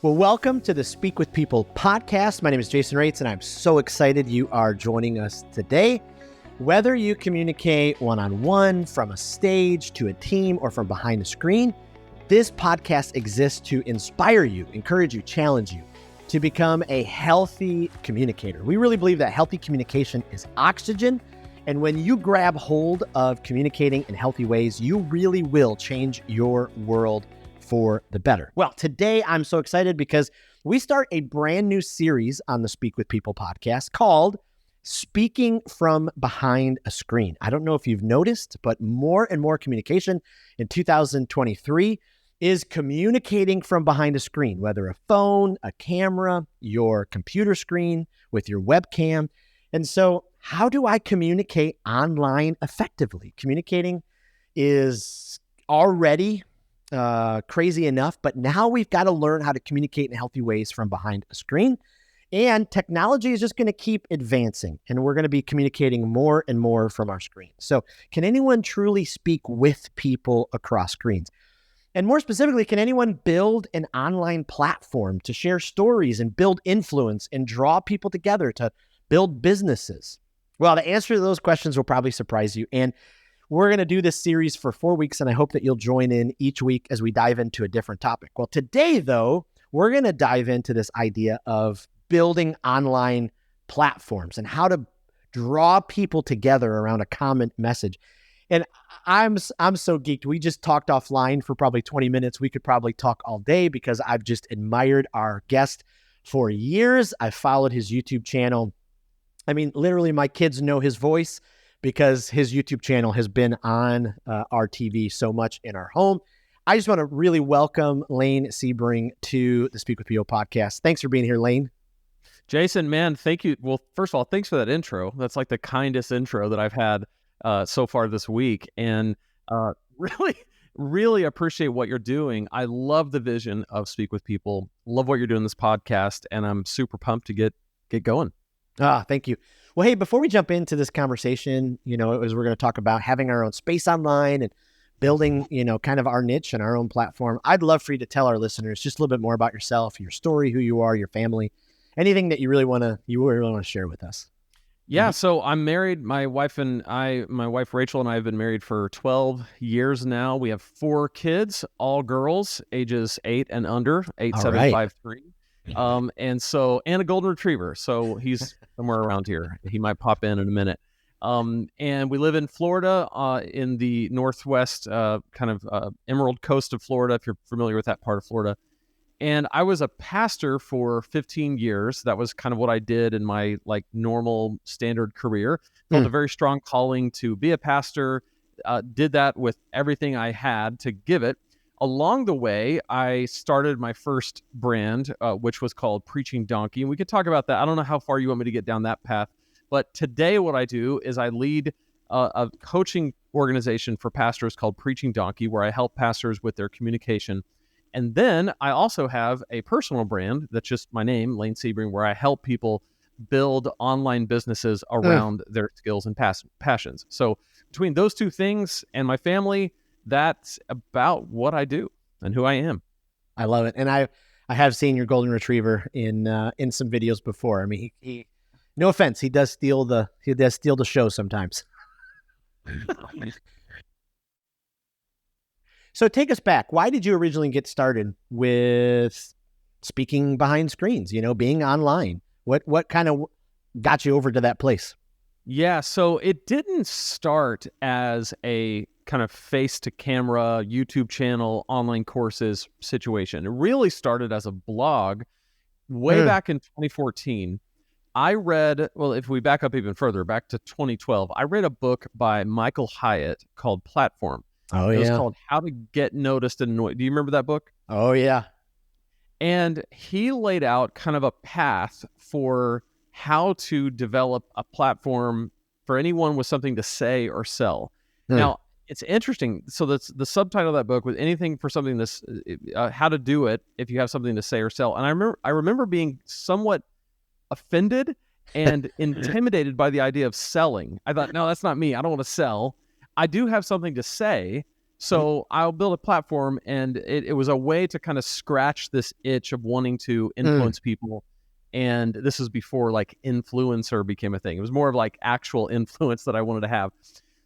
Well, welcome to the Speak with People podcast. My name is Jason Raitz, and I'm so excited you are joining us today. Whether you communicate one-on-one, from a stage to a team, or from behind a screen, this podcast exists to inspire you, encourage you, challenge you to become a healthy communicator. We really believe that healthy communication is oxygen, and when you grab hold of communicating in healthy ways, you really will change your world for the better. Well, today I'm so excited because we start a brand new series on the Speak with People podcast called Speaking from Behind a Screen. I don't know if you've noticed, but more and more communication in 2023 is communicating from behind a screen, whether a phone, a camera, your computer screen with your webcam. And so how do I communicate online effectively? Communicating is already crazy enough, but now we've got to learn how to communicate in healthy ways from behind a screen. And technology is just going to keep advancing, and we're going to be communicating more and more from our screen. So can anyone truly speak with people across screens? And more specifically, can anyone build an online platform to share stories and build influence and draw people together to build businesses? Well, the answer to those questions will probably surprise you. And we're going to do this series for 4 weeks, and I hope that you'll join in each week as we dive into a different topic. Well, today, though, we're going to dive into this idea of building online platforms and how to draw people together around a common message. And I'm so geeked. We just talked offline for probably 20 minutes. We could probably talk all day because I've just admired our guest for years. I've followed his YouTube channel. I mean, literally, my kids know his voice because his YouTube channel has been on our TV so much in our home. I just want to really welcome Lane Sebring to the Speak with People podcast. Thanks for being here, Lane. Jason, man, thank you. Well, first of all, thanks for that intro. That's like the kindest intro that I've had so far this week. And really appreciate what you're doing. I love the vision of Speak with People. Love what you're doing this podcast. And I'm super pumped to get going. Thank you. Well, hey, before we jump into this conversation, as we're going to talk about having our own space online and building, kind of our niche and our own platform, I'd love for you to tell our listeners just a little bit more about yourself, your story, who you are, your family, anything that you really want to share with us. Yeah. So I'm married. My wife Rachel and I have been married for 12 years now. We have 4 kids, all girls, ages 8 and under, 8, 7, 5, 3. And a golden retriever. So he's somewhere around here. He might pop in a minute. And we live in Florida, in the northwest, Emerald Coast of Florida, if you're familiar with that part of Florida. And I was a pastor for 15 years. That was kind of what I did in my normal standard career. Felt a very strong calling to be a pastor. Did that with everything I had to give it. Along the way, I started my first brand, which was called Preaching Donkey. And we could talk about that. I don't know how far you want me to get down that path. But today what I do is I lead a coaching organization for pastors called Preaching Donkey, where I help pastors with their communication. And then I also have a personal brand that's just my name, Lane Sebring, where I help people build online businesses around their skills and passions. So between those two things and my family, that's about what I do and who I am. I love it. And I have seen your golden retriever in some videos before. I mean, he no offense, he does steal the show sometimes. So take us back. Why did you originally get started with speaking behind screens, being online? What kind of got you over to that place? Yeah, so it didn't start as a kind of face-to-camera YouTube channel, online courses situation. It really started as a blog way back in 2014. I read, if we back up even further, back to 2012, I read a book by Michael Hyatt called Platform. Oh, yeah. It was called How to Get Noticed and Annoyed. Do you remember that book? Oh, yeah. And he laid out kind of a path for how to develop a platform for anyone with something to say or sell. Now, it's interesting. So the subtitle of that book was anything for something this, how to do it if you have something to say or sell. And I remember being somewhat offended and intimidated by the idea of selling. I thought, no, that's not me. I don't want to sell. I do have something to say. So I'll build a platform, and it was a way to kind of scratch this itch of wanting to influence people. And this is before like influencer became a thing. It was more of like actual influence that I wanted to have.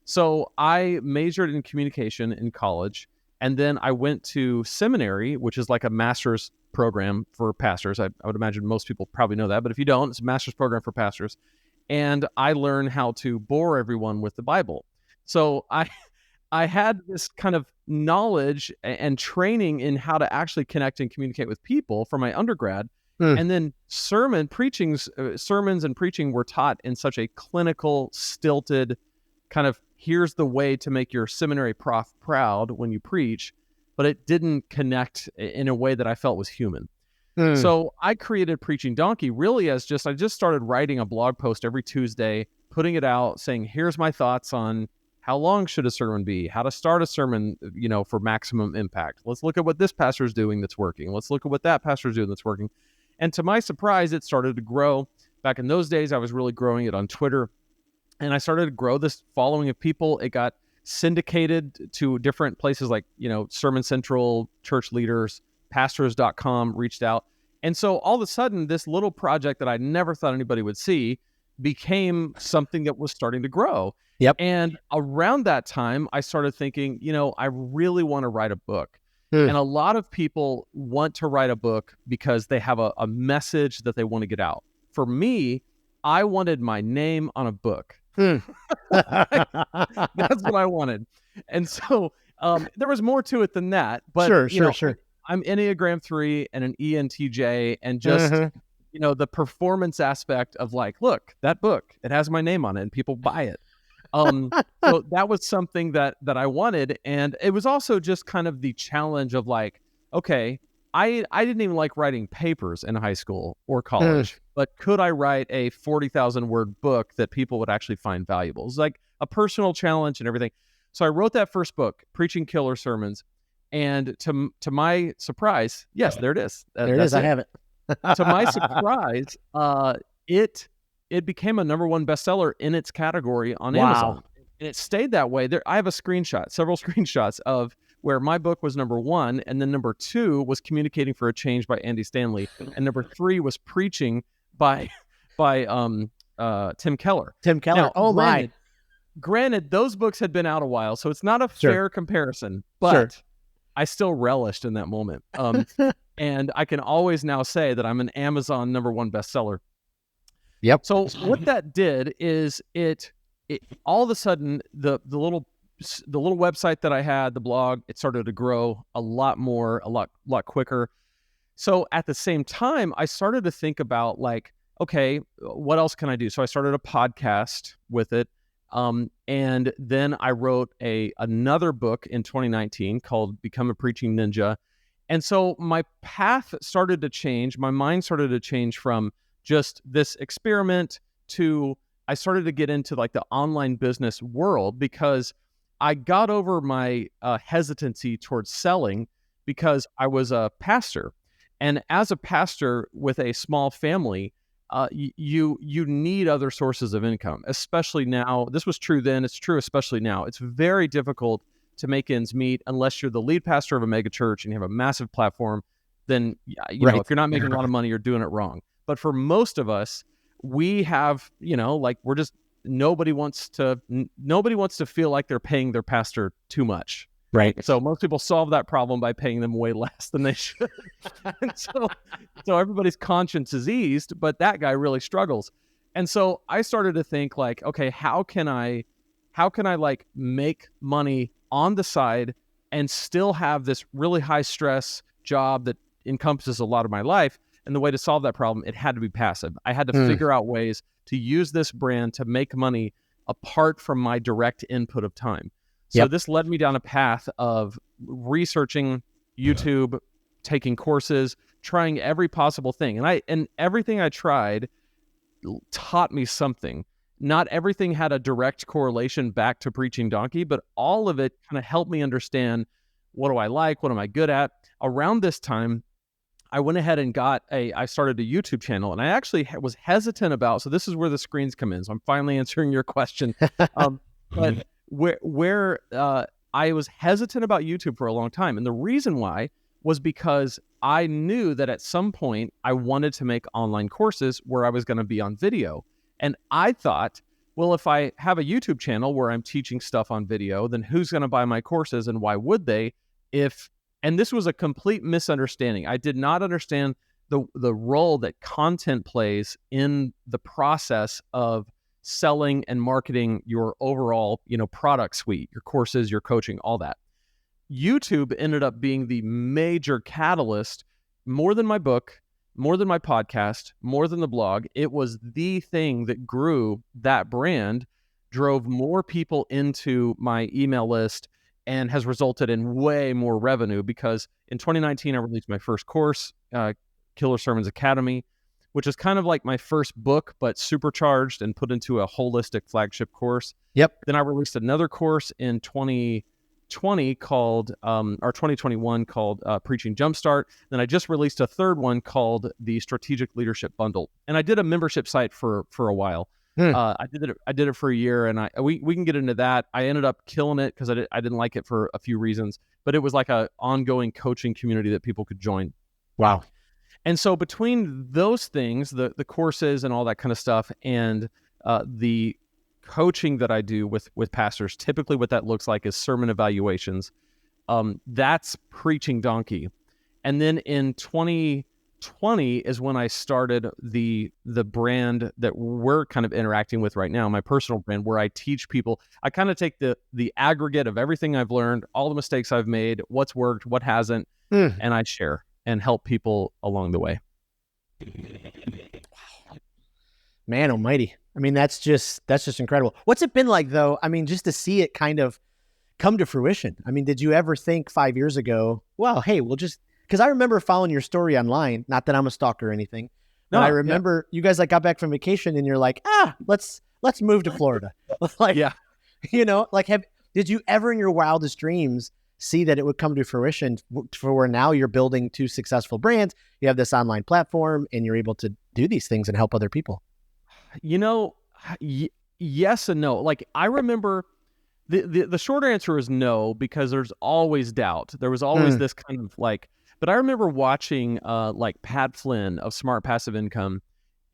So I majored in communication in college, and then I went to seminary, which is like a master's program for pastors. I would imagine most people probably know that, but if you don't, it's a master's program for pastors. And I learned how to bore everyone with the Bible. So I had this kind of knowledge and training in how to actually connect and communicate with people from my undergrad. And then sermons and preaching were taught in such a clinical, stilted kind of, here's the way to make your seminary prof proud when you preach, but it didn't connect in a way that I felt was human. So I created Preaching Donkey really as I just started writing a blog post every Tuesday, putting it out, saying, here's my thoughts on how long should a sermon be, how to start a sermon, for maximum impact. Let's look at what this pastor is doing that's working. Let's look at what that pastor is doing that's working. And to my surprise, it started to grow. Back in those days, I was really growing it on Twitter. And I started to grow this following of people. It got syndicated to different places like, Sermon Central, church leaders, pastors.com reached out. And so all of a sudden, this little project that I never thought anybody would see became something that was starting to grow. Yep. And around that time, I started thinking, I really want to write a book. And a lot of people want to write a book because they have a message that they want to get out. For me, I wanted my name on a book. That's what I wanted. And so there was more to it than that. But Sure. I'm Enneagram 3 and an ENTJ, and just the performance aspect of like, look, that book, it has my name on it and people buy it. So that was something that I wanted. And it was also just kind of the challenge of like, okay, I didn't even like writing papers in high school or college, but could I write a 40,000 word book that people would actually find valuable? It was like a personal challenge and everything. So I wrote that first book, Preaching Killer Sermons. And to my surprise, yes, there it is. There it is. I have it. To my surprise, it became a #1 bestseller in its category on Amazon. And it stayed that way. I have several screenshots of where my book was #1, and then #2 was Communicating for a Change by Andy Stanley, and #3 was Preaching by Tim Keller. Now, Granted, those books had been out a while, so it's not a fair comparison, but I still relished in that moment. And I can always now say that I'm an Amazon #1 bestseller. Yep. So what that did is it all of a sudden the little website that I had, the blog, it started to grow a lot more, a lot quicker. So at the same time, I started to think about like, okay, what else can I do? So I started a podcast with it. And then I wrote another book in 2019 called Become a Preaching Ninja. And so my path started to change. My mind started to change from just this experiment to I started to get into like the online business world, because I got over my hesitancy towards selling because I was a pastor. And as a pastor with a small family, you need other sources of income, especially now. This was true then. It's true especially now. It's very difficult to make ends meet unless you're the lead pastor of a mega church and you have a massive platform. Then, know, if you're not making a lot of money, you're doing it wrong. But for most of us, we have, we're just, nobody wants to feel like they're paying their pastor too much. Right. So most people solve that problem by paying them way less than they should. And so everybody's conscience is eased, but that guy really struggles. And so I started to think like, okay, how can I like make money on the side and still have this really high stress job that encompasses a lot of my life? And the way to solve that problem, it had to be passive. I had to figure out ways to use this brand to make money apart from my direct input of time. So this led me down a path of researching YouTube, taking courses, trying every possible thing. And everything I tried taught me something. Not everything had a direct correlation back to Preaching Donkey, but all of it kind of helped me understand, what do I like? What am I good at? Around this time, I went ahead and I started a YouTube channel, and I actually was hesitant about, so this is where the screens come in. So I'm finally answering your question. But where I was hesitant about YouTube for a long time. And the reason why was because I knew that at some point I wanted to make online courses where I was going to be on video. And I thought, well, if I have a YouTube channel where I'm teaching stuff on video, then who's going to buy my courses and why would they? And this was a complete misunderstanding. I did not understand the role that content plays in the process of selling and marketing your overall, product suite, your courses, your coaching, all that. YouTube ended up being the major catalyst, more than my book, more than my podcast, more than the blog. It was the thing that grew that brand, drove more people into my email list, and has resulted in way more revenue, because in 2019, I released my first course, Killer Sermons Academy, which is kind of like my first book, but supercharged and put into a holistic flagship course. Yep. Then I released another course in 2020 called, or 2021 called Preaching Jumpstart. Then I just released a third one called the Strategic Leadership Bundle. And I did a membership site for a while. I did it for a year, and we can get into that. I ended up killing it because I didn't like it for a few reasons, but it was like a ongoing coaching community that people could join. Wow. And so between those things, the courses and all that kind of stuff, and the coaching that I do with pastors, typically what that looks like is sermon evaluations. That's Preaching Donkey. And then in 2020 is when I started the brand that we're kind of interacting with right now, my personal brand, where I teach people. I kind of take the aggregate of everything I've learned, all the mistakes I've made, what's worked, what hasn't, and I share and help people along the way. Wow. Man almighty. I mean, that's just incredible. What's it been like, though? I mean, just to see it kind of come to fruition. I mean, did you ever think 5 years ago, well, hey, we'll just, because I remember following your story online, not that I'm a stalker or anything, but I remember you guys like got back from vacation and you're like, let's move to Florida. Like, yeah. Did you ever in your wildest dreams see that it would come to fruition for where now you're building two successful brands, you have this online platform, and you're able to do these things and help other people? Yes and no. Like, I remember the short answer is no, because there's always doubt. There was always this kind of like, but I remember watching like Pat Flynn of Smart Passive Income.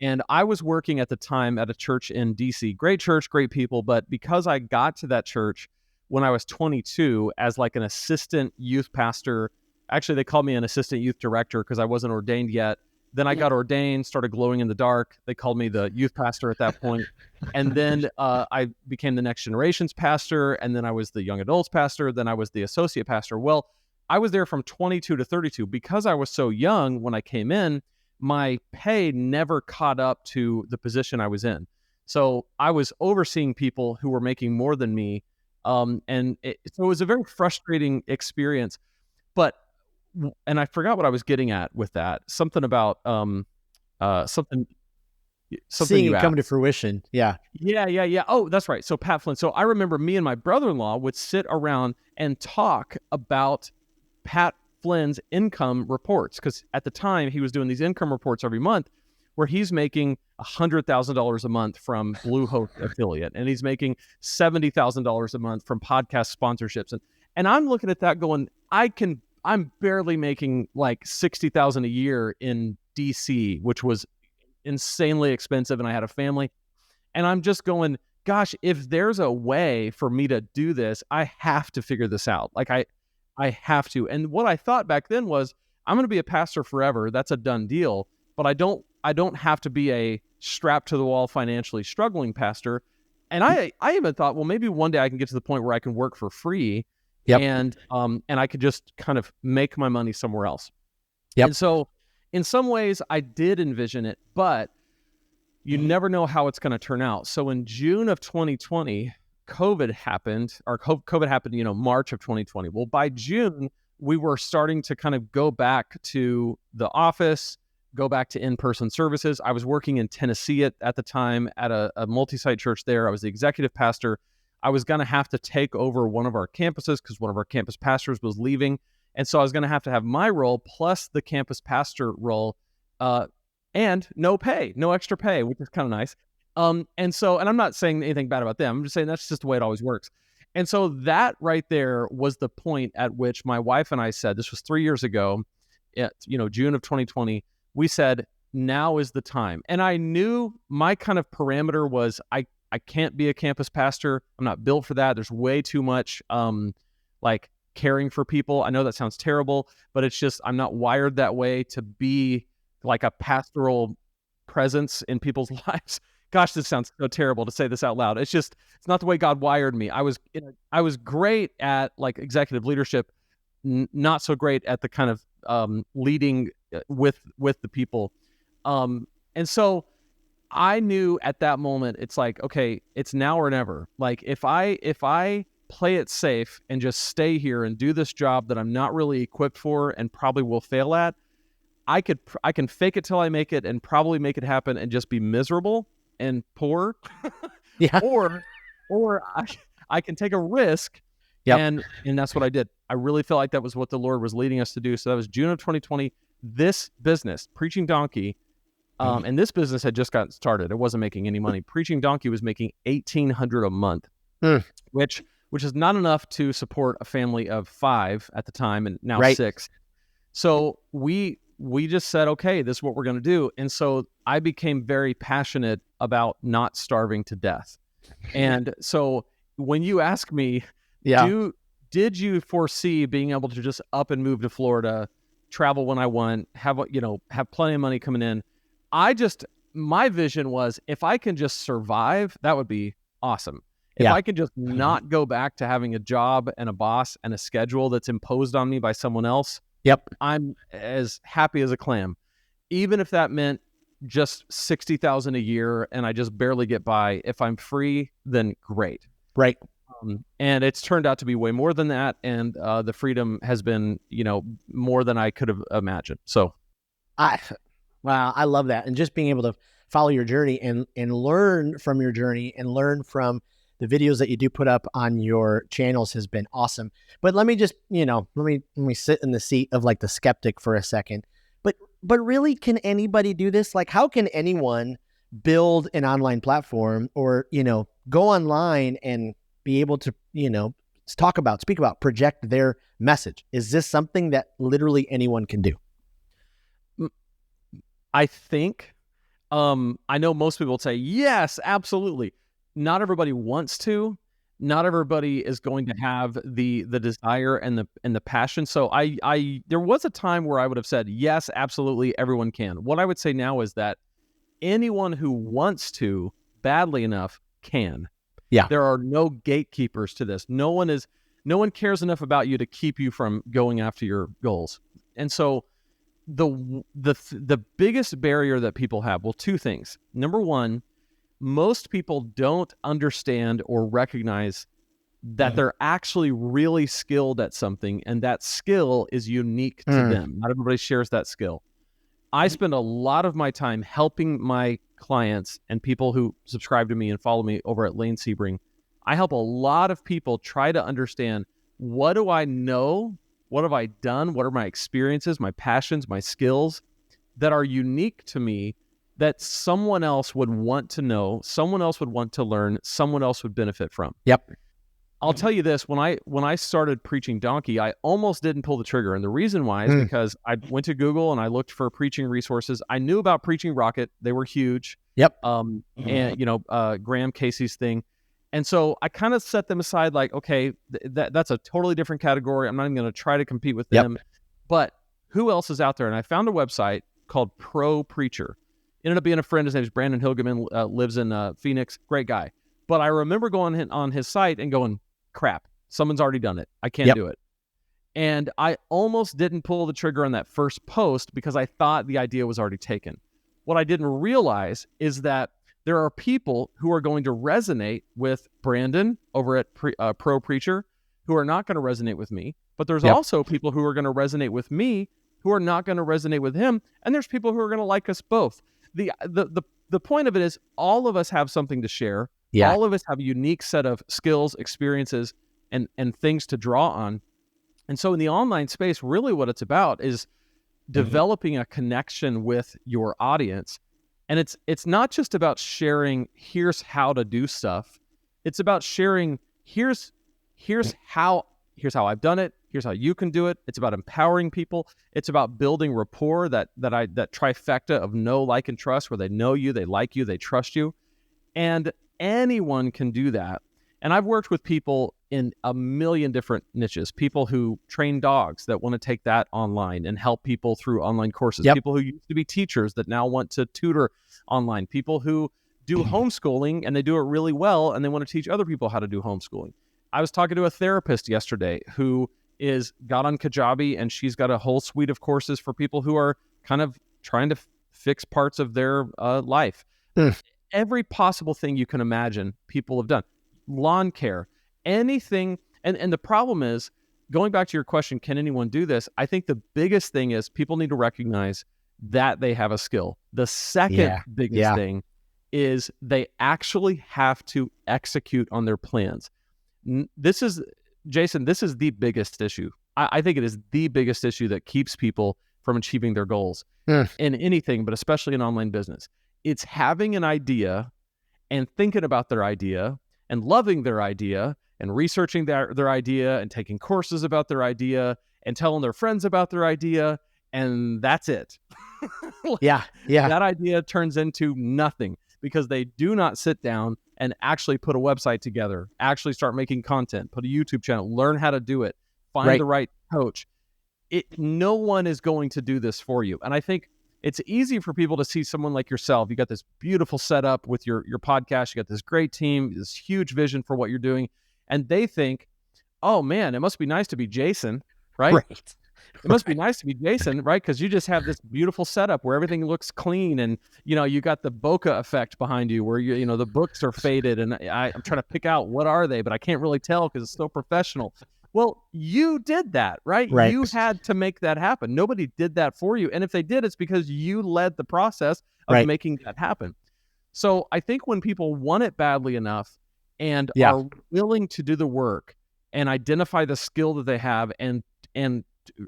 And I was working at the time at a church in DC, great church, great people. But because I got to that church when I was 22 as like an assistant youth pastor, actually they called me an assistant youth director because I wasn't ordained yet. Then I got ordained, started glowing in the dark. They called me the youth pastor at that point. And then I became the next generation's pastor. And then I was the young adults pastor. Then I was the associate pastor. Well, I was there from 22 to 32. Because I was so young when I came in, my pay never caught up to the position I was in. So I was overseeing people who were making more than me. So it was a very frustrating experience. And I forgot what I was getting at with that. Something about something seeing it come to fruition. Yeah. Oh, that's right. So Pat Flynn. So I remember me and my brother-in-law would sit around and talk about Pat Flynn's income reports, because at the time he was doing these income reports every month where he's making $100,000 a month from Bluehost affiliate, and he's making $70,000 a month from podcast sponsorships. And I'm looking at that going, I'm barely making like $60,000 a year in DC, which was insanely expensive, and I had a family. And I'm just going, gosh, if there's a way for me to do this, I have to figure this out. Like I have to. And what I thought back then was, I'm going to be a pastor forever. That's a done deal. But I don't have to be a strapped to the wall financially struggling pastor. And I even thought, well, maybe one day I can get to the point where I can work for free. Yep. And I could just kind of make my money somewhere else. Yep. And so in some ways I did envision it, but you never know how it's going to turn out. So in June of 2020, COVID happened, March of 2020. Well, by June, we were starting to kind of go back to the office, go back to in-person services. I was working in Tennessee at the time at a multi-site church there. I was the executive pastor. I was going to have to take over one of our campuses because one of our campus pastors was leaving. And so I was going to have my role plus the campus pastor role, and no extra pay, which is kind of nice. And I'm not saying anything bad about them. I'm just saying that's just the way it always works. And so that right there was the point at which my wife and I said, this was 3 years ago, June of 2020, we said, now is the time. And I knew my kind of parameter was I can't be a campus pastor. I'm not built for that. There's way too much like caring for people. I know that sounds terrible, but it's just I'm not wired that way to be like a pastoral presence in people's lives. Gosh, this sounds so terrible to say this out loud. It's not the way God wired me. I was great at like executive leadership, not so great at the kind of leading with the people. And so I knew at that moment, it's like, okay, it's now or never. Like if I play it safe and just stay here and do this job that I'm not really equipped for and probably will fail at, I can fake it till I make it and probably make it happen and just be miserable and poor. Yeah. Or I can take a risk. Yep. And that's what I did. I really felt like that was what the Lord was leading us to do. So that was June of 2020. This business, Preaching Donkey, and this business had just gotten started. It wasn't making any money. Preaching Donkey was making $1,800 a month, which is not enough to support a family of 5 at the time, and now 6. So we just said, okay, this is what we're going to do. And so I became very passionate about not starving to death. And so when you ask me, did you foresee being able to just up and move to Florida, travel when I want, have plenty of money coming in? My vision was if I can just survive, that would be awesome. If I can just not go back to having a job and a boss and a schedule that's imposed on me by someone else, I'm as happy as a clam. Even if that meant just $60,000 a year and I just barely get by, if I'm free, then great. Right. And it's turned out to be way more than that. And the freedom has been, more than I could have imagined. So wow, I love that. And just being able to follow your journey and learn from your journey and learn from the videos that you do put up on your channels has been awesome. But let me just, let me sit in the seat of like the skeptic for a second. But really, can anybody do this? Like, how can anyone build an online platform or, go online and be able to, speak about, project their message? Is this something that literally anyone can do? I think, I know most people say, yes, absolutely. Not everybody wants to. Not everybody is going to have the desire and the passion. So there was a time where I would have said, yes, absolutely, everyone can. What I would say now is that anyone who wants to badly enough can. Yeah. There are no gatekeepers to this. No one cares enough about you to keep you from going after your goals. And so the biggest barrier that people have, well, 2 things. Number one, most people don't understand or recognize that they're actually really skilled at something, and that skill is unique to them. Not everybody shares that skill. I spend a lot of my time helping my clients and people who subscribe to me and follow me over at Lane Sebring. I help a lot of people try to understand, what do I know? What have I done? What are my experiences, my passions, my skills that are unique to me that someone else would want to know, someone else would want to learn, someone else would benefit from? Yep. I'll tell you this, when I started Preaching Donkey, I almost didn't pull the trigger. And the reason why is because I went to Google and I looked for preaching resources. I knew about Preaching Rocket. They were huge. Yep. And, Graham Casey's thing. And so I kind of set them aside like, okay, that's a totally different category. I'm not even going to try to compete with them. But who else is out there? And I found a website called Pro Preacher. Ended up being a friend. His name is Brandon Hilgeman, lives in Phoenix. Great guy. But I remember going on his site and going, crap, someone's already done it. I can't do it. And I almost didn't pull the trigger on that first post because I thought the idea was already taken. What I didn't realize is that there are people who are going to resonate with Brandon over at Pro Preacher who are not going to resonate with me. But there's also people who are going to resonate with me who are not going to resonate with him. And there's people who are going to like us both. The point of it is all of us have something to share. Yeah. All of us have a unique set of skills, experiences, and things to draw on. And so in the online space, really what it's about is developing a connection with your audience. And it's not just about sharing, here's how to do stuff. It's about sharing, here's here's how I've done it. Here's how you can do it. It's about empowering people. It's about building rapport, that trifecta of know, like, and trust, where they know you, they like you, they trust you. And anyone can do that. And I've worked with people in a million different niches, people who train dogs that want to take that online and help people through online courses, people who used to be teachers that now want to tutor online, people who do homeschooling and they do it really well and they want to teach other people how to do homeschooling. I was talking to a therapist yesterday who got on Kajabi, and she's got a whole suite of courses for people who are kind of trying to fix parts of their life. Every possible thing you can imagine, people have done. Lawn care, anything. And the problem is, going back to your question, can anyone do this? I think the biggest thing is people need to recognize that they have a skill. The second biggest thing is they actually have to execute on their plans. Jason, this is the biggest issue. I think it is the biggest issue that keeps people from achieving their goals in anything, but especially in online business. It's having an idea and thinking about their idea and loving their idea and researching their idea and taking courses about their idea and telling their friends about their idea. And that's it. That idea turns into nothing because they do not sit down and actually put a website together, actually start making content, put a YouTube channel, learn how to do it, find the right coach. No one is going to do this for you. And I think it's easy for people to see someone like yourself. You got this beautiful setup with your podcast. You got this great team, this huge vision for what you're doing. And they think, oh man, it must be nice to be Jason, right? It must be nice to be Jason, right? Because you just have this beautiful setup where everything looks clean, and you got the bokeh effect behind you, where the books are faded, and I'm trying to pick out what are they, but I can't really tell because it's so professional. Well, you did that, right? You had to make that happen. Nobody did that for you, and if they did, it's because you led the process of making that happen. So I think when people want it badly enough and are willing to do the work and identify the skill that they have and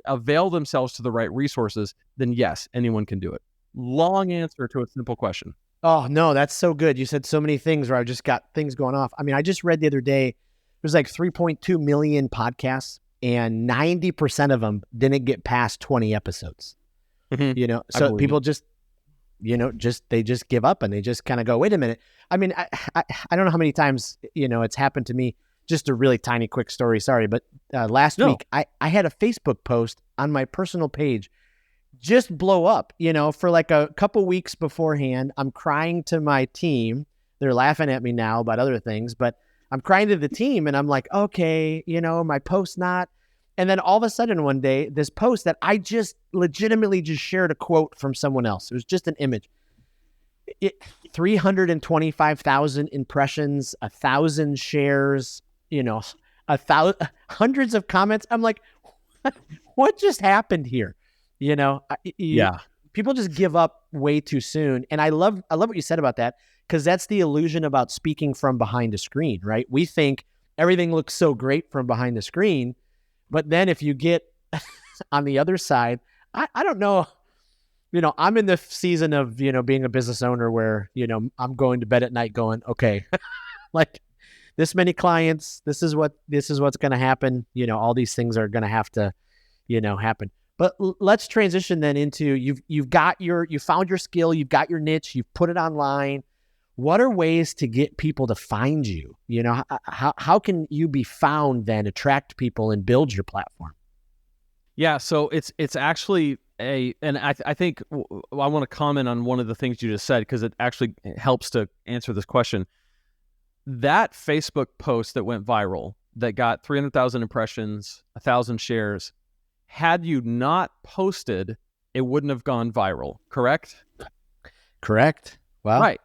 avail themselves to the right resources, then yes, anyone can do it. Long answer to a simple question. Oh, no, that's so good. You said so many things where I just got things going off. I mean, I just read the other day, there's like 3.2 million podcasts and 90% of them didn't get past 20 episodes. So people just, they just give up and they just kind of go, wait a minute. I mean, I don't know how many times, it's happened to me. Just a really tiny, quick story. Sorry. But last week, I had a Facebook post on my personal page just blow up, for like a couple weeks beforehand. I'm crying to my team. They're laughing at me now about other things, but I'm crying to the team and I'm like, okay, my post's not. And then all of a sudden one day, this post that I just legitimately just shared a quote from someone else. It was just an image. 325,000 impressions, 1,000 shares, hundreds of comments. I'm like, what just happened here? People just give up way too soon. And I love what you said about that, because that's the illusion about speaking from behind a screen, right? We think everything looks so great from behind the screen, but then if you get on the other side, I don't know, I'm in the season of, being a business owner where, I'm going to bed at night going, okay, like, this many clients, this is what's going to happen. All these things are going to have to, happen. But let's transition then into you found your skill, you've got your niche, you've put it online. What are ways to get people to find you? How can you be found then, attract people and build your platform? Yeah. So it's actually and I think I want to comment on one of the things you just said, because it actually helps to answer this question. That Facebook post that went viral, that got 300,000 impressions, 1,000 shares, had you not posted, it wouldn't have gone viral, correct? Correct. Wow. Right.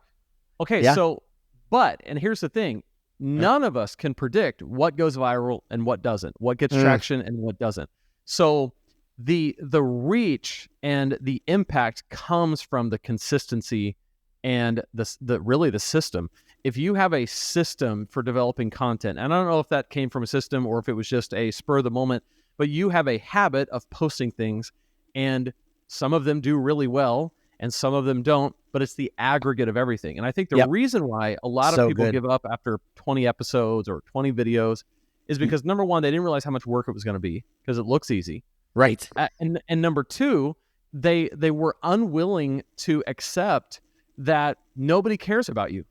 Okay, and here's the thing. None of us can predict what goes viral and what doesn't, what gets traction and what doesn't. So the reach and the impact comes from the consistency and the system. If you have a system for developing content, and I don't know if that came from a system or if it was just a spur of the moment, but you have a habit of posting things, and some of them do really well and some of them don't, but it's the aggregate of everything. And I think the reason why a lot of people give up after 20 episodes or 20 videos is because number one, they didn't realize how much work it was going to be because it looks easy. Right. And number two, they were unwilling to accept that nobody cares about you.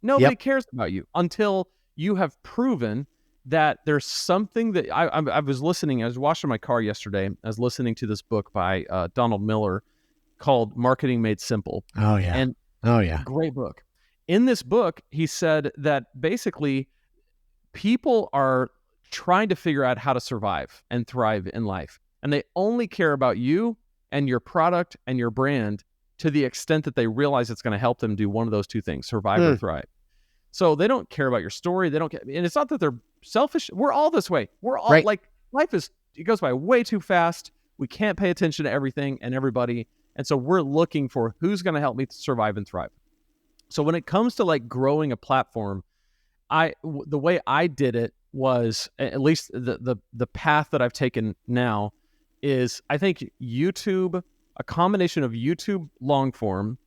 Nobody cares about you until you have proven that there's something that I was listening. I was washing my car yesterday. I was listening to this book by Donald Miller called Marketing Made Simple. Oh, yeah. And great book. In this book, he said that basically people are trying to figure out how to survive and thrive in life. And they only care about you and your product and your brand to the extent that they realize it's going to help them do one of those two things, survive or thrive. So they don't care about your story. They don't care. And it's not that they're selfish. We're all this way. We're all like, life it goes by way too fast. We can't pay attention to everything and everybody. And so we're looking for who's going to help me survive and thrive. So when it comes to like growing a platform, the way I did it was, at least the path that I've taken now is, I think YouTube, a combination of YouTube long form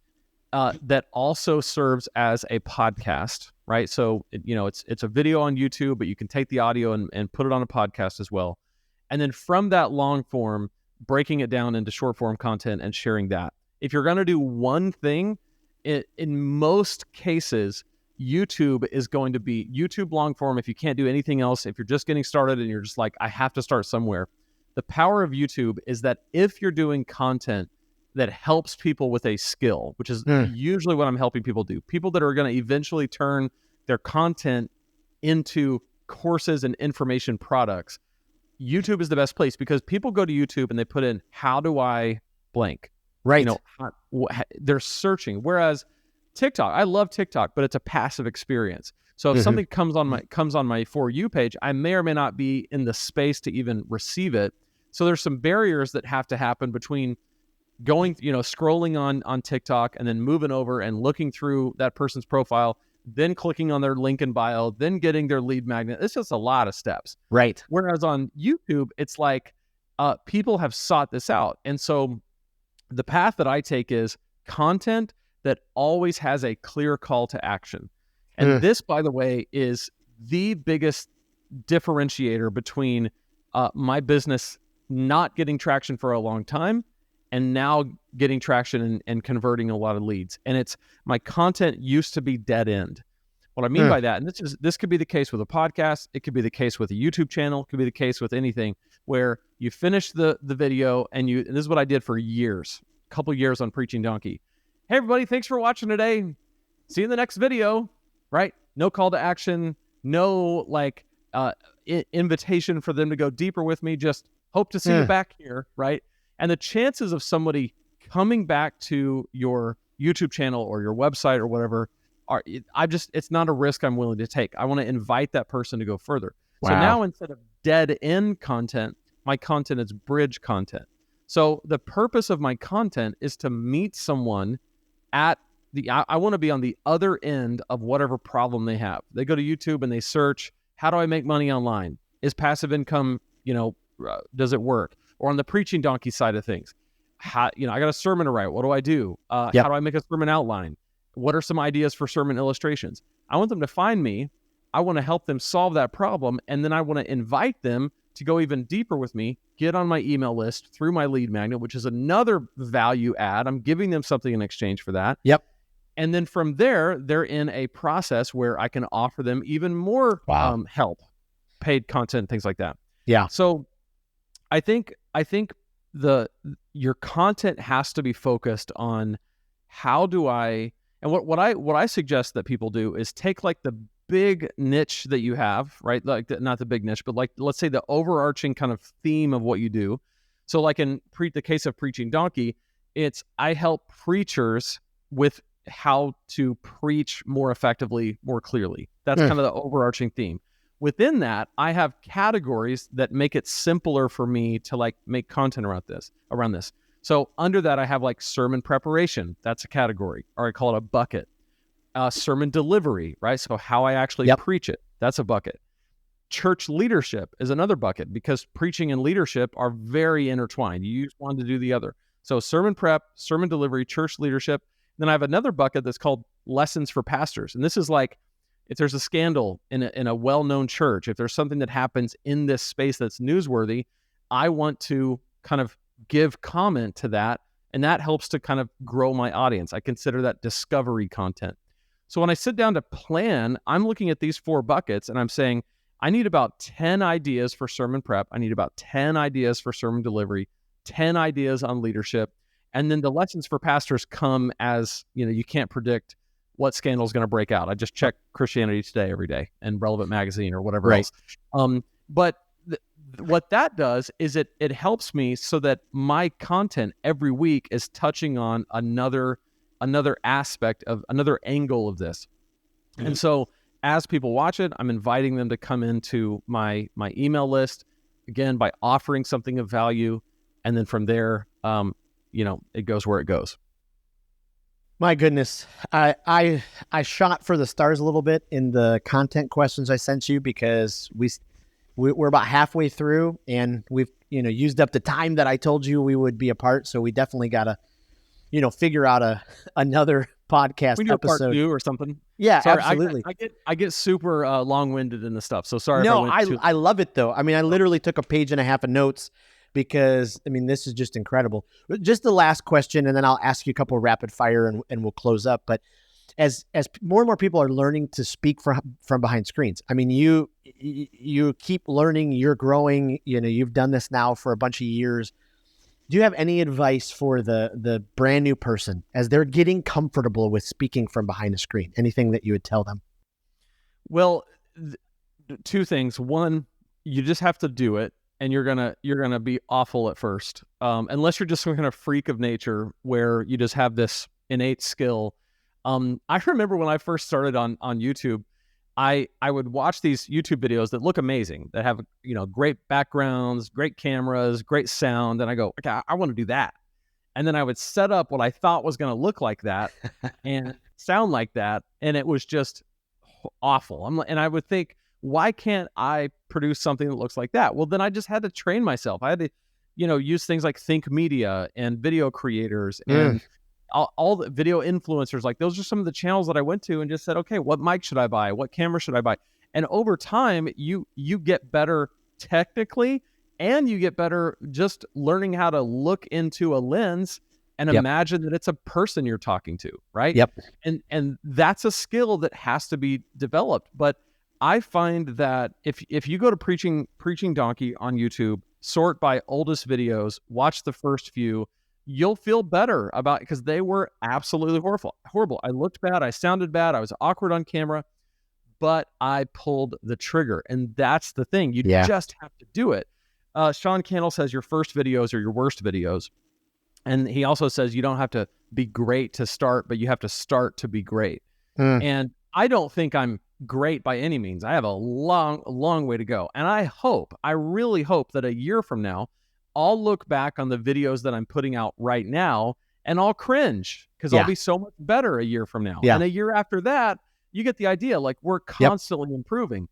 that also serves as a podcast, right? So, it's a video on YouTube, but you can take the audio and put it on a podcast as well. And then from that long form, breaking it down into short form content and sharing that. If you're going to do one thing, in most cases, YouTube is going to be YouTube long form. If you can't do anything else, if you're just getting started and you're just like, I have to start somewhere. The power of YouTube is that if you're doing content that helps people with a skill, which is usually what I'm helping people do, people that are going to eventually turn their content into courses and information products, YouTube is the best place, because people go to YouTube and they put in, how do I blank? Right. They're searching. Whereas TikTok, I love TikTok, but it's a passive experience. So if something comes on my For You page, I may or may not be in the space to even receive it. So there's some barriers that have to happen between going, scrolling on TikTok and then moving over and looking through that person's profile, then clicking on their link in bio, then getting their lead magnet. It's just a lot of steps. Right. Whereas on YouTube, it's like people have sought this out. And so the path that I take is content that always has a clear call to action. And this, by the way, is the biggest differentiator between my business not getting traction for a long time and now getting traction and converting a lot of leads. And it's, my content used to be dead end. What I mean by that, and this could be the case with a podcast, it could be the case with a YouTube channel, it could be the case with anything, where you finish the video and this is what I did for years, a couple years on Preaching Donkey. Hey everybody, thanks for watching today. See you in the next video, right? No call to action, no invitation for them to go deeper with me, just hope to see you back here, right? And the chances of somebody coming back to your YouTube channel or your website or whatever it's not a risk I'm willing to take. I want to invite that person to go further. Wow. So now, instead of dead end content, my content is bridge content. So the purpose of my content is to meet someone at I want to be on the other end of whatever problem they have. They go to YouTube and they search, how do I make money online? Is passive income, does it work? Or on the Preaching Donkey side of things, I got a sermon to write. What do I do? How do I make a sermon outline? What are some ideas for sermon illustrations? I want them to find me. I want to help them solve that problem. And then I want to invite them to go even deeper with me, get on my email list through my lead magnet, which is another value add. I'm giving them something in exchange for that. Yep. And then from there, they're in a process where I can offer them even more help, paid content, things like that. Yeah. So I think your content has to be focused on how do I, and what I suggest that people do is take like the big niche that you have, right? Like not the big niche, but like, let's say the overarching kind of theme of what you do. So like in the case of Preaching Donkey, I help preachers with how to preach more effectively, more clearly. That's kind of the overarching theme. Within that, I have categories that make it simpler for me to like make content around this. So under that, I have like sermon preparation. That's a category, or I call it a bucket. Sermon delivery, right? So how I actually preach it. That's a bucket. Church leadership is another bucket, because preaching and leadership are very intertwined. You use one to do the other. So sermon prep, sermon delivery, church leadership. Then I have another bucket that's called lessons for pastors. And this is like if there's a scandal in a well-known church, if there's something that happens in this space that's newsworthy, I want to kind of give comment to that, and that helps to kind of grow my audience. I consider that discovery content. So when I sit down to plan, I'm looking at these 4 buckets and I'm saying, I need about 10 ideas for sermon prep. I need about 10 ideas for sermon delivery, 10 ideas on leadership. And then the lessons for pastors come as, you can't predict what scandal is going to break out. I just check Christianity Today every day and Relevant Magazine or whatever else. But what that does is it helps me so that my content every week is touching on another aspect of another angle of this. Mm-hmm. And so as people watch it, I'm inviting them to come into my email list, again, by offering something of value. And then from there, it goes where it goes. My goodness. I shot for the stars a little bit in the content questions I sent you, because we're about halfway through and we've, used up the time that I told you we would be apart. So we definitely got to, figure out another podcast we do episode. A part 2 or something. Yeah, sorry, absolutely. I get super long-winded in the stuff. So sorry. No, I love it though. I mean, I literally took a page and a half of notes because, this is just incredible. Just the last question, and then I'll ask you a couple of rapid fire and we'll close up. But as more and more people are learning to speak from behind screens, you keep learning, you're growing, you've done this now for a bunch of years. Do you have any advice for the brand new person as they're getting comfortable with speaking from behind a screen? Anything that you would tell them? Well, 2 things. One, you just have to do it, and you're gonna be awful at first, unless you're just some kind of freak of nature where you just have this innate skill. I remember when I first started on YouTube, I would watch these YouTube videos that look amazing, that have, great backgrounds, great cameras, great sound. And I go, okay, I want to do that. And then I would set up what I thought was going to look like that and sound like that. And it was just awful. And I would think, why can't I produce something that looks like that? Well, then I just had to train myself. I had to, use things like Think Media and video creators and all the video influencers. Like, those are some of the channels that I went to and just said, okay, what mic should I buy? What camera should I buy? And over time, you get better technically, and you get better just learning how to look into a lens and imagine that it's a person you're talking to, right? Yep. And that's a skill that has to be developed. But I find that if you go to Preaching Donkey on YouTube, sort by oldest videos, watch the first few, you'll feel better about it, because they were absolutely horrible. I looked bad. I sounded bad. I was awkward on camera, but I pulled the trigger. And that's the thing. You just have to do it. Sean Cannell says your first videos are your worst videos. And he also says you don't have to be great to start, but you have to start to be great. And I don't think I'm great by any means. I have a long way to go. And I really hope that a year from now, I'll look back on the videos that I'm putting out right now and I'll cringe, because I'll be so much better a year from now. And a year after that, you get the idea. Like, we're constantly improving.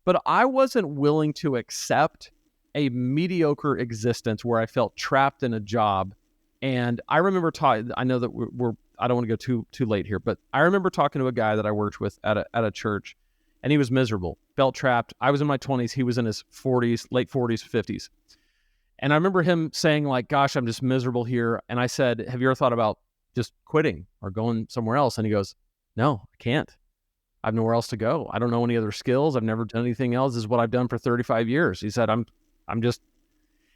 But I wasn't willing to accept a mediocre existence where I felt trapped in a job. And I remember I know that I don't want to go too late here, but I remember talking to a guy that I worked with at a church, and he was miserable, felt trapped. I was in my 20s. He was in his 40s, late 40s, 50s. And I remember him saying, like, gosh, I'm just miserable here. And I said, have you ever thought about just quitting or going somewhere else? And he goes, no, I can't. I have nowhere else to go. I don't know any other skills. I've never done anything else. This is what I've done for 35 years. He said, I'm just,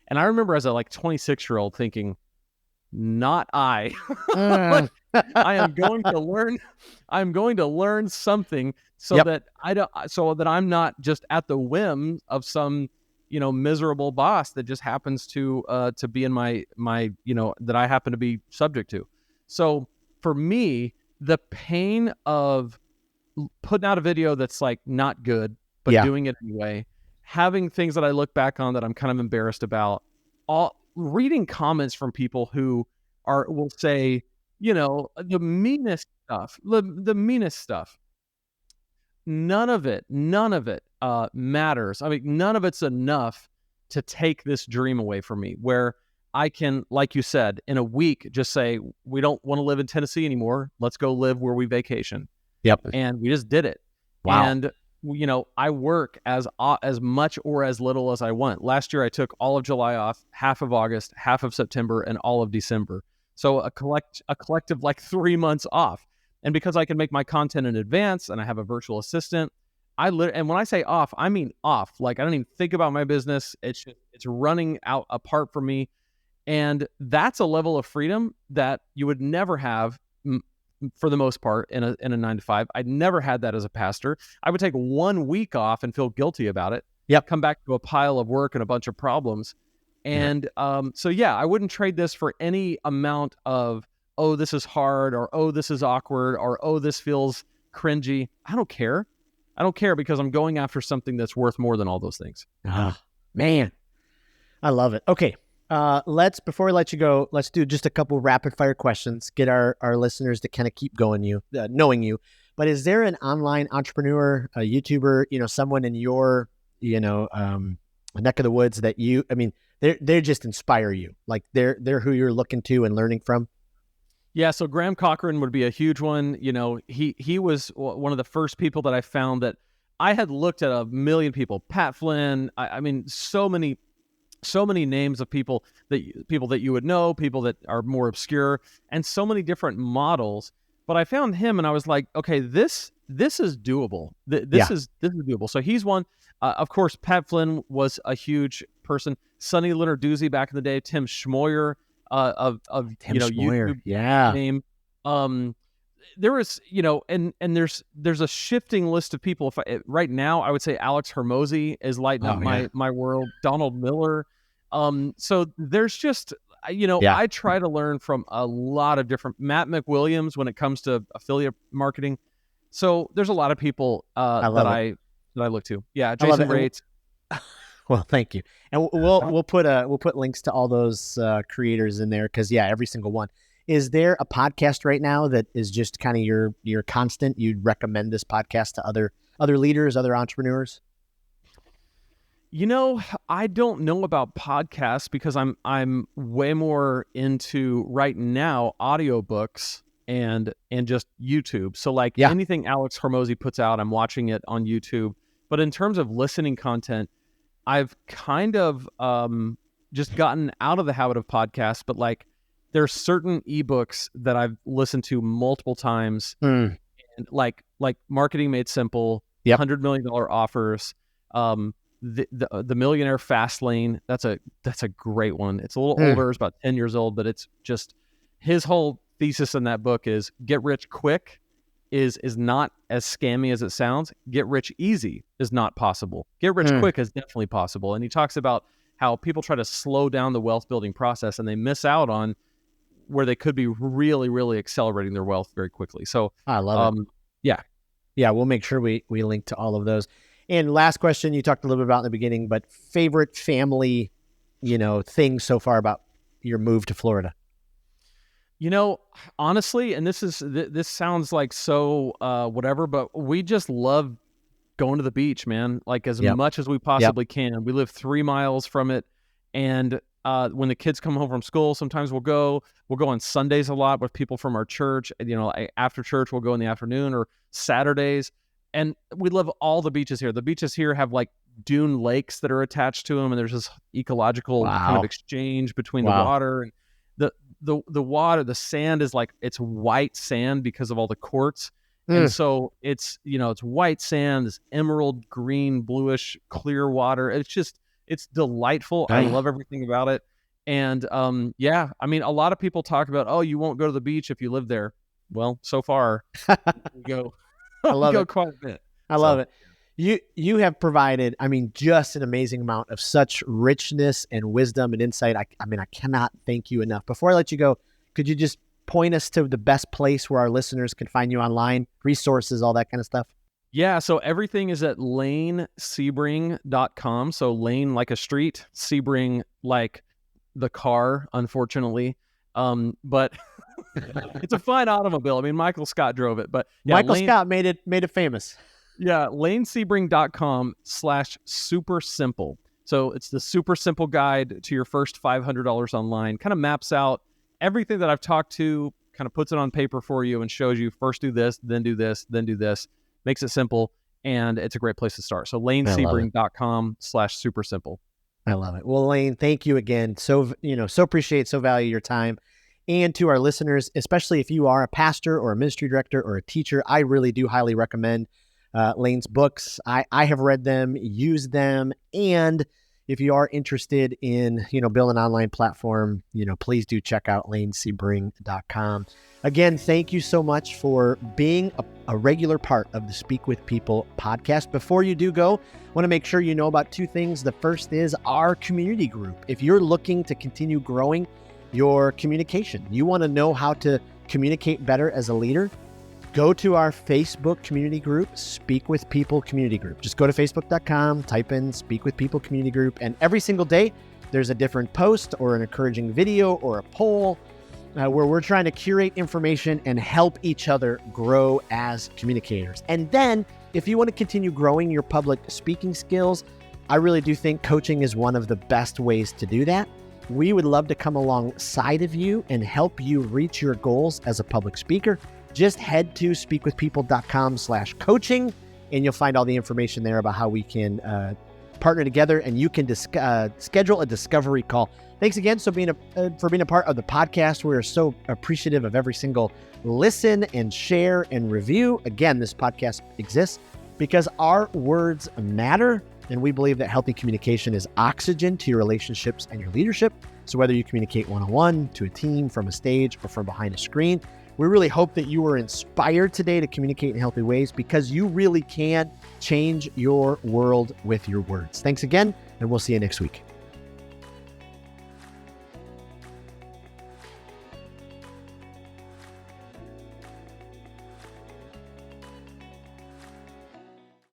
and I remember as a 26-year-old thinking, not I. Like, I am going to learn. I'm going to learn something so that I'm not just at the whim of some, miserable boss that just happens to be in my that I happen to be subject to. So for me, the pain of putting out a video that's like not good, but doing it anyway, having things that I look back on that I'm kind of embarrassed about, reading comments from people who will say, the meanest stuff, the meanest stuff. None of it matters. I mean, none of it's enough to take this dream away from me, where I can, like you said, in a week, just say, we don't want to live in Tennessee anymore. Let's go live where we vacation. Yep. And we just did it. Wow. And I work as much or as little as I want. Last year, I took all of July off, half of August, half of September, and all of December. So a collective like 3 months off. And because I can make my content in advance, and I have a virtual assistant, and when I say off, I mean off. Like I don't even think about my business. It's running out apart from me, and that's a level of freedom that you would never have for the most part in a 9 to 5. I'd never had that as a pastor. I would take 1 week off and feel guilty about it. Yep. Come back to a pile of work and a bunch of problems. And so yeah, I wouldn't trade this for any amount of, oh, this is hard, or oh, this is awkward, or oh, this feels cringy. I don't care. I don't care, because I'm going after something that's worth more than all those things. Man, I love it. Okay. Before we let you go, let's do just a couple rapid fire questions, get our listeners to kind of keep going knowing you. But is there an online entrepreneur, a YouTuber, someone in your, neck of the woods that they just inspire you? Like they're who you're looking to and learning from? Yeah, so Graham Cochran would be a huge one. He was one of the first people that I found that I had looked at a million people. Pat Flynn, I mean, so many names of people that you would know, people that are more obscure, and so many different models. But I found him, and I was like, okay, this is doable. This is doable. So he's one. Of course, Pat Flynn was a huge person. Sonny Lenarduzzi back in the day. Tim Schmoyer of Tim Schmoyer, YouTube name. There was, and there's a shifting list of people. Right now, I would say Alex Hermosi is lighting up my world. Donald Miller. So there's just, I try to learn from a lot of different, Matt McWilliams when it comes to affiliate marketing. So there's a lot of people that I look to. Yeah, Jason Rates. Well, thank you, and we'll put links to all those creators in there, because every single one. Is there a podcast right now that is just kind of your constant? You'd recommend this podcast to other leaders, other entrepreneurs? I don't know about podcasts, because I'm way more into right now audiobooks and just YouTube. So like anything Alex Hormozi puts out, I'm watching it on YouTube. But in terms of listening content, I've kind of just gotten out of the habit of podcasts, but like there's certain ebooks that I've listened to multiple times, and like Marketing Made Simple, $100 million offers, the Millionaire Fast Lane. That's a great one. It's a little older, it's about 10 years old, but it's just, his whole thesis in that book is get rich quick is not as scammy as it sounds. Get rich easy is not possible. Get rich quick is definitely possible. And he talks about how people try to slow down the wealth building process, and they miss out on where they could be really, really accelerating their wealth very quickly. So I love it. Yeah. We'll make sure we link to all of those. And last question, you talked a little bit about in the beginning, but favorite family, things so far about your move to Florida? Honestly, and this sounds like so whatever, but we just love going to the beach, man. Like as much as we possibly can. We live 3 miles from it, and when the kids come home from school, sometimes we'll go on Sundays a lot with people from our church. After church, we'll go in the afternoon, or Saturdays. And we love all the beaches here. The beaches here have like dune lakes that are attached to them, and there's this ecological kind of exchange between the water and the water. The sand is like, it's white sand because of all the quartz. And so it's white sand, this emerald green, bluish, clear water. It's delightful. I love everything about it. And I mean, a lot of people talk about, oh, you won't go to the beach if you live there. Well, so far we go. I love it. Quite a bit. I love it. You have provided, I mean, just an amazing amount of such richness and wisdom and insight. I mean, I cannot thank you enough. Before I let you go, could you just point us to the best place where our listeners can find you online, resources, all that kind of stuff? Yeah, so everything is at lanesebring.com. So Lane like a street, Sebring like the car, unfortunately. But it's a fine automobile. I mean, Michael Scott drove it, but Michael Scott made it famous. Yeah, lanesebring.com/super simple. So it's the super simple guide to your first $500 online. Kind of maps out everything that I've talked to, kind of puts it on paper for you and shows you first do this, then do this, then do this. Makes it simple. and it's a great place to start. So I lanesebring.com/super simple. love it. Well, Lane, thank you again. So appreciate, so value your time. And to our listeners, especially if you are a pastor or a ministry director or a teacher, I really do highly recommend Lane's books. I have read them, used them, and if you are interested in, building an online platform, please do check out lanesebring.com. Again, thank you so much for being a regular part of the Speak with People podcast. Before you do go, I want to make sure you know about two things. The first is our community group. If you're looking to continue growing your communication, you want to know how to communicate better as a leader, go to our Facebook community group, Speak with People Community Group. Just go to facebook.com, type in Speak with People Community Group, and every single day there's a different post or an encouraging video or a poll where we're trying to curate information and help each other grow as communicators. And then if you want to continue growing your public speaking skills, I really do think coaching is one of the best ways to do that. We would love to come alongside of you and help you reach your goals as a public speaker. Just head to speakwithpeople.com/coaching, and you'll find all the information there about how we can partner together, and you can schedule a discovery call. Thanks again for being a part of the podcast. We're so appreciative of every single listen and share and review. Again, this podcast exists because our words matter, and we believe that healthy communication is oxygen to your relationships and your leadership. So whether you communicate one-on-one, to a team, from a stage, or from behind a screen, we really hope that you were inspired today to communicate in healthy ways, because you really can change your world with your words. Thanks again, and we'll see you next week.